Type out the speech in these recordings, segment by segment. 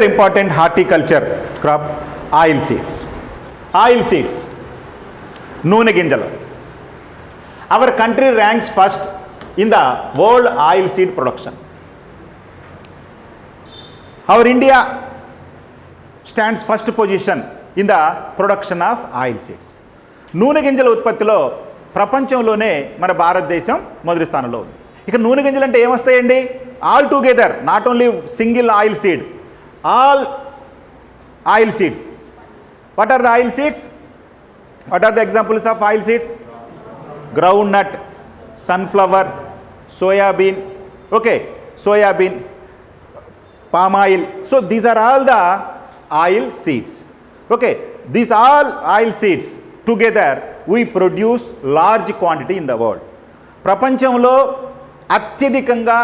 Important horticulture crop, oil seeds. Oil seeds, నూనె గింజలు. Our country ranks first in the world oil seed production. Our India stands first position in the production of oil seeds. నూనె గింజల ఉత్పత్తిలో ప్రపంచంలోనే మన భారతదేశం మొదటి స్థానంలో ఉంది. ఇక నూనె గింజలు అంటే ఏమొస్తాయండి? All together, not only single oil seed, all oil seeds. What are the oil seeds? What are the examples of oil seeds? Groundnut, sunflower, soya bean, okay, soya bean, palm oil. So these are all the oil seeds. Okay, these all oil seeds together we produce large quantity in the world. ప్రపంచంలో అత్యధికంగా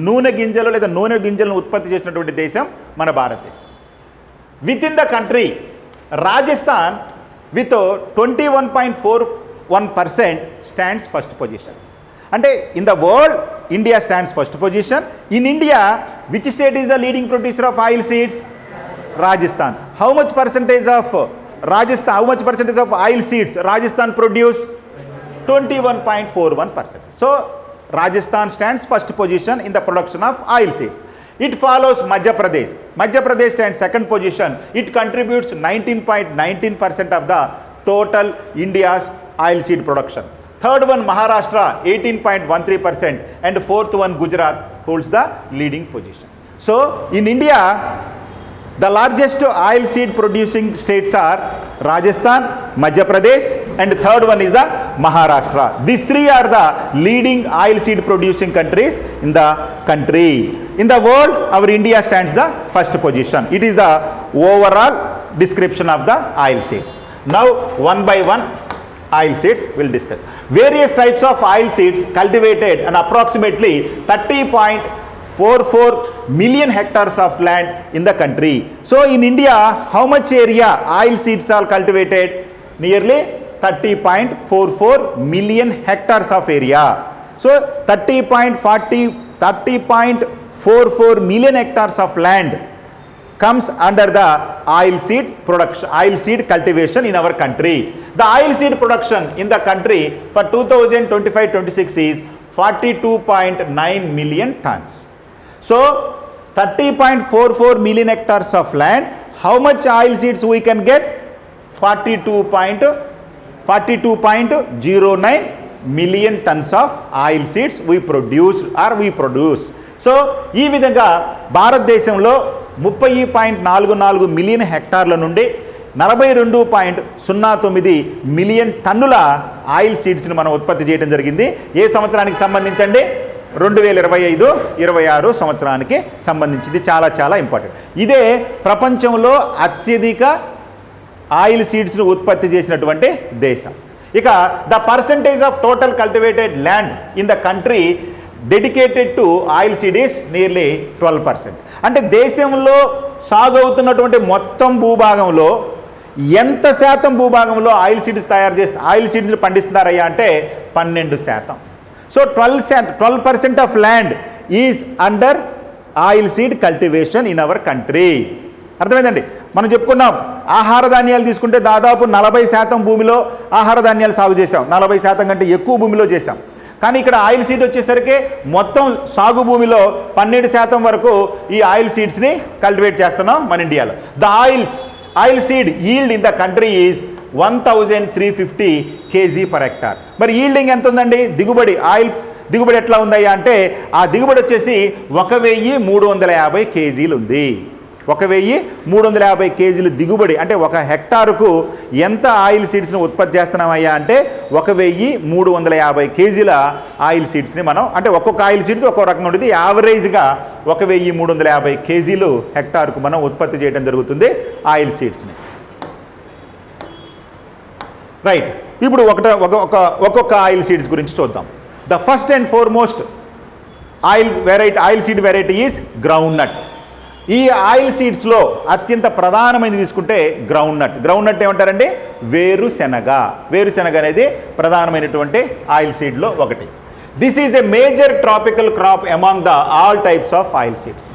నూనె గింజలు లేదా నూనె గింజలను ఉత్పత్తి చేసినటువంటి దేశం మన భారతదేశం. With in the country Rajasthan with 21.41% stands first position. అంటే in the world India stands first position. In India which state is the leading producer of oil seeds? Rajasthan. How much percentage of oil seeds Rajasthan produce? 21.41%. So Rajasthan stands first position in the production of oil seeds. It follows Madhya Pradesh. Madhya Pradesh stands second position. It contributes 19.19% of the total India's oil seed production. Third one Maharashtra 18.13% and fourth one Gujarat holds the leading position. So in India the largest oil seed producing states are Rajasthan, Madhya Pradesh and third one is the Maharashtra. These three are the leading oil seed producing countries in the country. In the world, our India stands the first position. It is the overall description of the oil seeds. Now one by one oil seeds we'll discuss. Various types of oil seeds cultivated and approximately 30.44 million hectares of land in the country. So in India, how much area oil seeds are cultivated? Nearly 30.44 million hectares of area. So 30.44 million hectares of land comes under the oil seed production, oil seed cultivation in our country. The oil seed production in the country for 2025-26 is 42.9 million tons. So 30.44 million hectares of land, how much oil seeds we can get? 42.09 million tons of oil seeds we produce. So ఈ విధంగా భారతదేశంలో 30.44 million హెక్టార్ల నుండి 42.09 million టన్నుల oil సీడ్స్ని మనం ఉత్పత్తి చేయడం జరిగింది. ఏ సంవత్సరానికి సంబంధించండి? 2025-26 సంవత్సరానికి సంబంధించింది. చాలా చాలా ఇంపార్టెంట్. ఇదే ప్రపంచంలో అత్యధిక ఆయిల్ సీడ్స్ను ఉత్పత్తి చేసినటువంటి దేశం. ఇక the percentage of total cultivated land in the country dedicated to oil seed is nearly 12%. అంటే దేశంలో సాగు అవుతున్నటువంటి మొత్తం భూభాగంలో ఎంత శాతం భూభాగంలో ఆయిల్ సీడ్స్ పండిస్తున్నారయ్యా అంటే 12%. So 12% of land is under oil seed cultivation in our country. అర్థమైందండి? మనం చెప్పుకున్నాం ఆహార ధాన్యాలు తీసుకుంటే దాదాపు 40% భూమిలో ఆహార ధాన్యాలు సాగు చేసాం, 40% కంటే ఎక్కువ భూమిలో చేసాం. కానీ ఇక్కడ ఆయిల్ సీడ్ వచ్చేసరికి మొత్తం సాగు భూమిలో 12% వరకు ఈ ఆయిల్ సీడ్స్ని కల్టివేట్ చేస్తున్నాం మన ఇండియాలో. The oil seed yield in the country is 1350 kg per hectare. మరి ఈల్డింగ్ ఎంత ఉందండి? ఆయిల్ దిగుబడి ఎట్లా ఉందయ్యా అంటే ఆ దిగుబడి వచ్చేసి 1350 kgలు ఉంది. 1350 kgలు దిగుబడి. అంటే ఒక హెక్టారుకు ఎంత ఆయిల్ సీడ్స్ని ఉత్పత్తి చేస్తున్నామయ్యా అంటే 1350 kgల ఆయిల్ సీడ్స్ని మనం, అంటే ఒక్కొక్క ఆయిల్ సీడ్స్ ఒక్కో రకంగా ఉంటుంది. యావరేజ్గా 1350 kgలు హెక్టారుకు మనం ఉత్పత్తి చేయడం జరుగుతుంది ఆయిల్ సీడ్స్ని. రైట్, ఇప్పుడు ఒక్కొక్క ఆయిల్ సీడ్స్ గురించి చూద్దాం. The first and foremost oil seed variety is groundnut. ఈ ఆయిల్ సీడ్స్లో అత్యంత ప్రధానమైనది తీసుకుంటే గ్రౌండ్నట్ ఏమంటారంటే వేరుశెనగ అనేది ప్రధానమైనటువంటి ఆయిల్ సీడ్లో ఒకటి. This is a major tropical crop among the all types of oil seeds.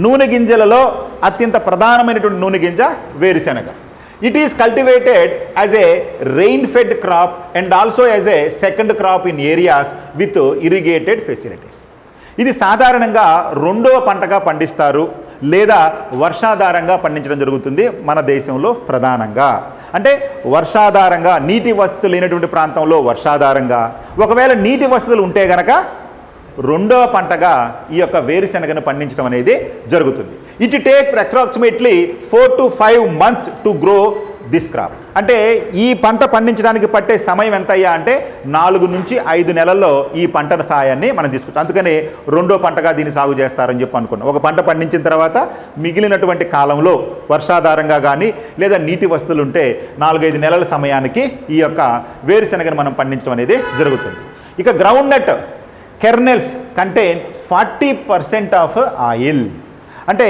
నూనె గింజలలో అత్యంత ప్రధానమైనటువంటి నూనె గింజ వేరుశెనగ. It is cultivated as a rain fed crop and also as a second crop in areas with irrigated facilities. ఇది సాధారణంగా రెండవ పంటగా పండిస్తారు లేదా వర్షాధారంగా పండించడం జరుగుతుంది మన దేశంలో ప్రధానంగా. అంటే వర్షాధారంగా, నీటి వసతులు లేనటువంటి ప్రాంతంలో వర్షాధారంగా, ఒకవేళ నీటి వసతులు ఉంటే గనక రెండవ పంటగా ఈ యొక్క వేరుశెనగను పండించడం అనేది జరుగుతుంది. It take approximately 4 to 5 months to grow this crop. అంటే ఈ పంట పండించడానికి పట్టే సమయం ఎంతయ్యా అంటే 4 నుంచి 5 నెలల్లో ఈ పంట సాయాన్ని మనం తీసుకుంటాం. అందుకని రెండో పంటగా దీన్ని సాగు చేస్తారని చెప్పి అనుకున్నాం. ఒక పంట పండించిన తర్వాత మిగిలినటువంటి కాలంలో వర్షాధారంగా కానీ లేదా నీటి వసతులు ఉంటే 4-5 నెలల సమయానికి ఈ యొక్క వేరుశెనగను మనం పండించడం అనేది జరుగుతుంది. ఇక groundnut kernels contain 40% of oil. అంటే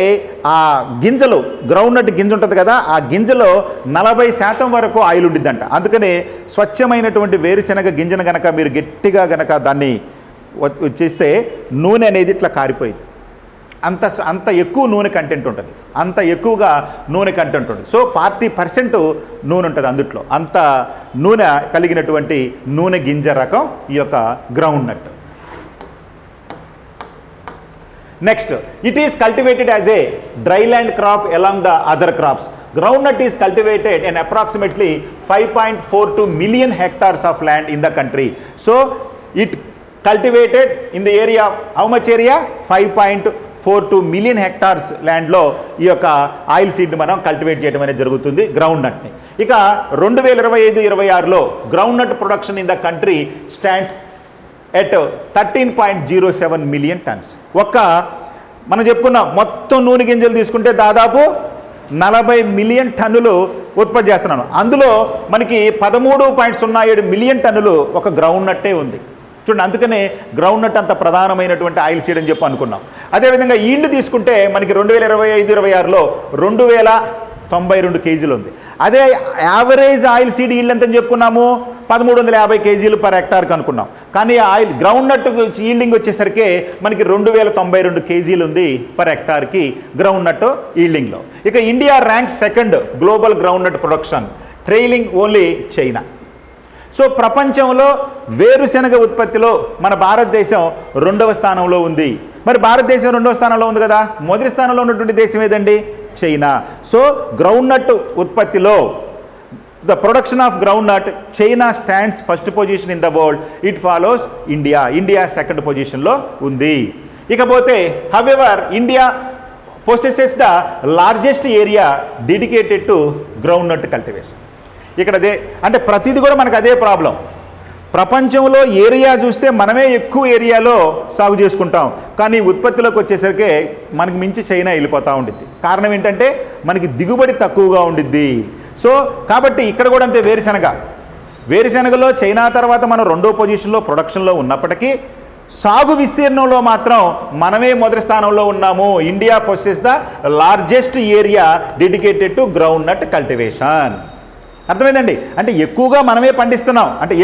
ఆ గింజలు, గ్రౌండ్ నట్ గింజ ఉంటుంది కదా, ఆ గింజలో 40% వరకు ఆయిల్ ఉండిద్దంట. అందుకనే స్వచ్ఛమైనటువంటి వేరుశెనగ గింజను గనక మీరు గట్టిగా గనక దాన్ని చేస్తే నూనె అనేది ఇట్లా కారిపోయింది. అంత ఎక్కువ నూనె కంటెంట్ ఉంటుంది, అంత ఎక్కువగా నూనె కంటెంట్ ఉంటుంది. సో 40% నూనె ఉంటుంది అందుట్లో. అంత నూనె కలిగినటువంటి నూనె గింజ రకం ఈ యొక్క groundnut. Next, it is cultivated as a dryland crop along the other crops. Groundnut is cultivated in approximately 5.42 million hectares of land in the country. So, it cultivated in the area, how much area? 5.42 million hectares land లో ఈ యొక్క oil seed మనం cultivate చేయడం అనేది జరుగుతుంది గ్రౌండ్ నట్ని. ఇక 2025-26లో groundnut production in the country stands at 13.07 million tons. మనం చెప్పుకున్న మొత్తం నూనె గింజలు తీసుకుంటే దాదాపు 40 మిలియన్ టన్నులు ఉత్పత్తి చేస్తున్నాను. అందులో మనకి 13.07 మిలియన్ టన్నులు ఒక గ్రౌండ్ నట్టే ఉంది. చూడండి, అందుకనే గ్రౌండ్ నట్ అంత ప్రధానమైనటువంటి ఆయిల్ సీడ్ అని చెప్పి అనుకున్నాం. అదేవిధంగా ఈల్డ్ తీసుకుంటే మనకి 2025-26లో 2092 కేజీలు ఉంది. అదే యావరేజ్ ఆయిల్ సీడ్ ఈల్డ్ ఎంత అని చెప్పుకున్నాము, 1350 కేజీలు పర్ హెక్టార్కి అనుకున్నాం. కానీ ఆయిల్ గ్రౌండ్ నట్ ఈల్డింగ్ వచ్చేసరికి మనకి 2092 కేజీలు ఉంది పర్ హెక్టార్కి గ్రౌండ్ నట్ ఈల్డింగ్లో. ఇక India ranks second global groundnut production, trailing only China. So ప్రపంచంలో వేరుశెనగ ఉత్పత్తిలో మన భారతదేశం 2వ స్థానంలో ఉంది. మరి భారతదేశం 2వ స్థానంలో ఉంది కదా, మొదటి స్థానంలో ఉన్నటువంటి దేశం ఏదండి? చైనా. సో గ్రౌండ్ నట్ ఉత్పత్తిలో the production of groundnut China stands first position in the world. It follows India. India second పొజిషన్లో ఉంది. ఇకపోతే however India possesses the largest area dedicated to groundnut cultivation. ఇక్కడ అదే అంటే ప్రతిదీ కూడా మనకు అదే ప్రాబ్లం. ప్రపంచంలో ఏరియా చూస్తే మనమే ఎక్కువ ఏరియాలో సాగు చేసుకుంటాం, కానీ ఉత్పత్తిలోకి వచ్చేసరికి మనకి మించి చైనా వెళ్ళిపోతూ ఉండిద్ది. కారణం ఏంటంటే మనకి దిగుబడి తక్కువగా ఉండిద్ది. సో కాబట్టి ఇక్కడ కూడా అంతే. వేరుశెనగలో చైనా తర్వాత మనం 2వ పొజిషన్లో ప్రొడక్షన్లో ఉన్నప్పటికీ సాగు విస్తీర్ణంలో మాత్రం మనమే మొదటి స్థానంలో ఉన్నాము. India possess the largest area dedicated to groundnut cultivation. అర్థమైందండి? అంటే ఎక్కువగా మనమే పండిస్తున్నాం, అంటే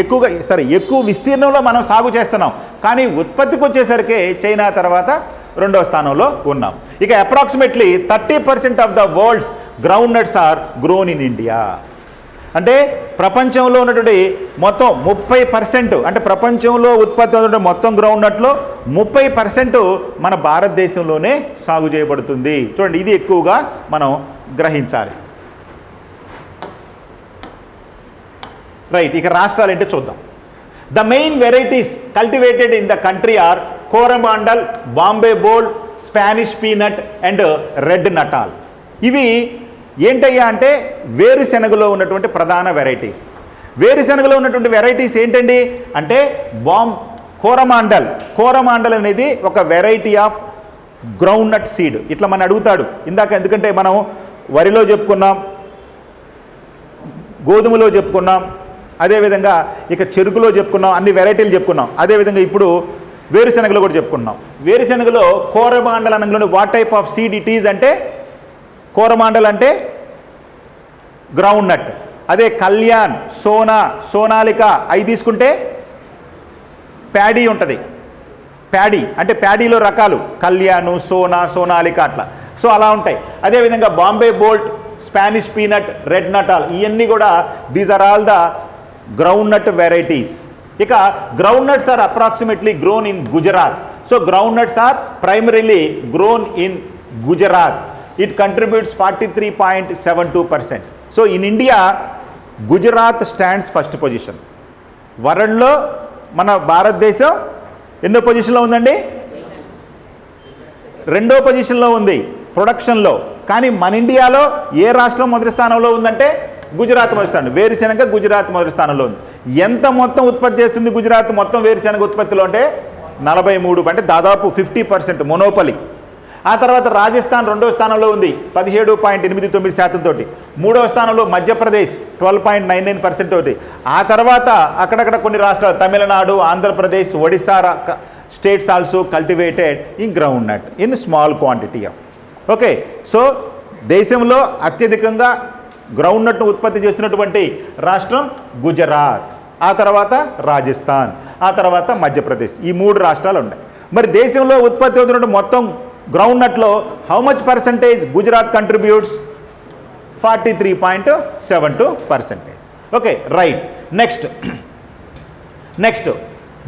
ఎక్కువ విస్తీర్ణంలో మనం సాగు చేస్తున్నాం, కానీ ఉత్పత్తికి వచ్చేసరికి చైనా తర్వాత 2వ స్థానంలో ఉన్నాం. ఇక approximately 30% of the world's groundnuts are grown in India. అంటే ప్రపంచంలో ఉన్నటువంటి మొత్తం 30%, అంటే ప్రపంచంలో ఉత్పత్తి అవుతున్న మొత్తం గ్రౌండ్ నట్లో 30% మన భారతదేశంలోనే సాగు చేయబడుతుంది. చూడండి, ఇది ఎక్కువగా మనం గ్రహించాలి. రైట్, ఇక రాష్ట్రాలు ఏంటో చూద్దాం. The main varieties cultivated in the country are Coromandel, Bombay bold, Spanish peanut and red Natal. ఇవి ఏంటయ్యా అంటే వేరుశెనగలో ఉన్నటువంటి ప్రధాన వెరైటీస్. వేరుశెనగలో ఉన్నటువంటి వెరైటీస్ ఏంటండి అంటే కోరమాండల్ అనేది ఒక variety of groundnut seed. ఇట్లా మనం అడుగుతాడు ఇందాక, ఎందుకంటే మనం వరిలో చెప్పుకున్నాం, గోధుమలో చెప్పుకున్నాం, అదేవిధంగా ఇక చెరుకులో చెప్పుకున్నాం, అన్ని వెరైటీలు చెప్పుకున్నాం. అదేవిధంగా ఇప్పుడు వేరుశెనగలో కూడా చెప్పుకున్నాం. వేరుశెనగలో కోరమాండల్ అనగానే what type of seed it is అంటే కోరమాండల్ అంటే గ్రౌండ్ నట్. అదే కళ్యాణ్, సోనాలిక అవి తీసుకుంటే ప్యాడీ ఉంటుంది. ప్యాడీ అంటే ప్యాడీలో రకాలు కళ్యాణు, సోనాలిక అట్లా. సో అలా ఉంటాయి. అదేవిధంగా Bombay bold, Spanish peanut, red Natal, ఇవన్నీ కూడా these are all the groundnut varieties. ఇక groundnuts are approximately grown in Gujarat. So groundnuts are primarily grown in Gujarat. It contributes 43.72%. So in India Gujarat stands first position. వరల్డ్లో మన భారతదేశం ఎన్నో పొజిషన్లో ఉందండి? 2వ పొజిషన్లో ఉంది ప్రొడక్షన్లో. కానీ మన ఇండియాలో ఏ రాష్ట్రం మొదటి స్థానంలో ఉందంటే గుజరాత్ మొదటి స్థానం. వేరుశెనగ గుజరాత్ మొదటి స్థానంలో ఉంది. ఎంత మొత్తం ఉత్పత్తి చేస్తుంది గుజరాత్ మొత్తం వేరుశెనగ ఉత్పత్తిలో అంటే 43, అంటే దాదాపు 50% మొనోపలి. ఆ తర్వాత రాజస్థాన్ 2వ స్థానంలో ఉంది 17.89% తోటి. 3వ స్థానంలో మధ్యప్రదేశ్ 12.99% తోటి. ఆ తర్వాత అక్కడక్కడ కొన్ని రాష్ట్రాలు Tamil Nadu, Andhra Pradesh, Odisha states also cultivated in groundnut in small quantity of. Okay, so దేశంలో అత్యధికంగా గ్రౌండ్ నట్ను ఉత్పత్తి చేస్తున్నటువంటి రాష్ట్రం గుజరాత్, ఆ తర్వాత రాజస్థాన్, ఆ తర్వాత మధ్యప్రదేశ్. ఈ 3 రాష్ట్రాలు ఉన్నాయి. మరి దేశంలో ఉత్పత్తి అవుతున్న మొత్తం గ్రౌండ్ నట్లో how much percentage Gujarat contributes? 43.72%. Okay, right. Next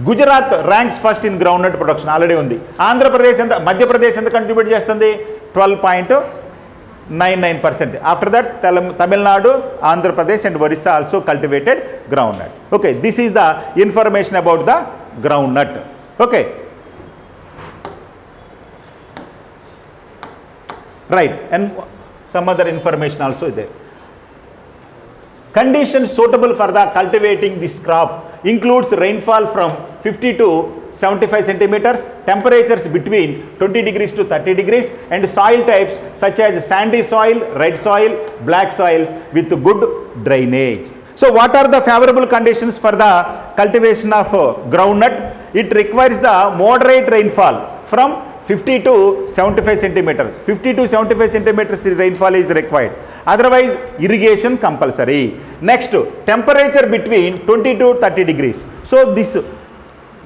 Gujarat ranks first in groundnut production, already ఉంది. ఆంధ్రప్రదేశ్ ఎంత, మధ్యప్రదేశ్ ఎంత కంట్రిబ్యూట్ చేస్తుంది? 12.99%. After that Tamil Nadu, Andhra Pradesh and Orissa also cultivated groundnut. Okay, this is the information about the groundnut. Okay, right, and some other information also is there. Conditions suitable for the cultivating this crop includes rainfall from 50 to 75 centimeters, temperatures between 20 degrees to 30 degrees, and soil types such as sandy soil, red soil, black soils with good drainage. So what are the favorable conditions for the cultivation of groundnut? It requires the moderate rainfall from 50 to 75 centimeters. 50 to 75 centimeters rainfall is required. Otherwise, irrigation compulsory. Next, temperature between 20 to 30 degrees. So this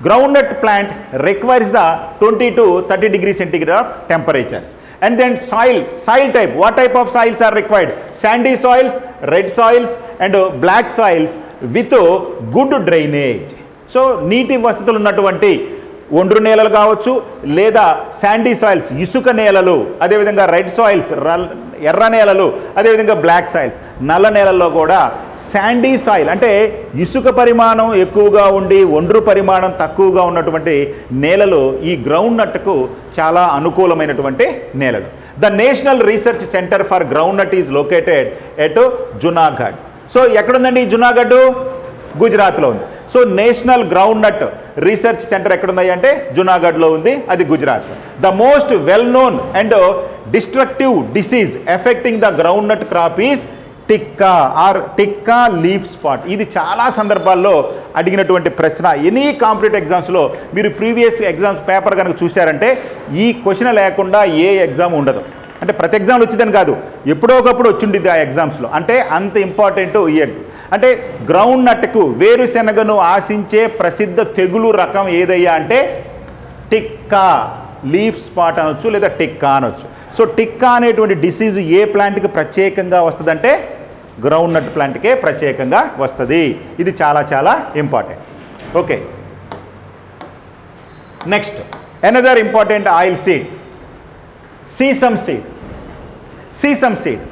groundnut plant requires the 20 to 30 degrees centigrade of temperatures. And then soil type. What type of soils are required? Sandy soils, red soils, and black soils with good drainage. So నీటి వసతులు ఉన్నటువంటి ఒండ్రు నేలలు కావచ్చు, లేదా Sandy soils ఇసుక నేలలు, అదేవిధంగా రెడ్ సాయిల్స్ ఎర్ర నేలలు, అదేవిధంగా బ్లాక్ సాయిల్స్ నల్ల నేలల్లో కూడా శాండీ సాయిల్ అంటే ఇసుక పరిమాణం ఎక్కువగా ఉండి ఒండ్రు పరిమాణం తక్కువగా ఉన్నటువంటి నేలలు ఈ గ్రౌండ్ నట్కు చాలా అనుకూలమైనటువంటి నేలలు. The national research centre for groundnut is located at Junagadh. So ఎక్కడుందండి జునాగఢ్? గుజరాత్లో ఉంది. So national groundnut research centre ఎక్కడున్నాయి అంటే జునాగఢ్లో ఉంది, అది గుజరాత్. The most well known and destructive disease affecting the groundnut crop is tikka leaf spot. ఇది చాలా సందర్భాల్లో అడిగినటువంటి ప్రశ్న. ఎనీ కాంపిటేటివ్ ఎగ్జామ్స్లో మీరు ప్రీవియస్ ఎగ్జామ్స్ పేపర్ కనుక చూశారంటే ఈ క్వశ్చన్ లేకుండా ఏ ఎగ్జామ్ ఉండదు. అంటే ప్రతి ఎగ్జామ్లు వచ్చిందని కాదు, ఎప్పుడో ఒకప్పుడు వచ్చిండిద్ది ఆ ఎగ్జామ్స్లో. అంటే అంత ఇంపార్టెంట్ ఈ అంటే గ్రౌండ్ నట్కు వేరుశెనగను ఆశించే ప్రసిద్ధ తెగులు రకం ఏదయ్యా అంటే టిక్కా లీఫ్ స్పాట్ అనొచ్చు, లేదా టిక్కా అనొచ్చు. సో టిక్కా అనేటువంటి డిసీజ్ ఏ ప్లాంట్కి ప్రత్యేకంగా వస్తుందంటే గ్రౌండ్ నట్ ప్లాంట్కే ప్రత్యేకంగా వస్తుంది. ఇది చాలా చాలా important. Okay, next another important oil seed, sesame seed.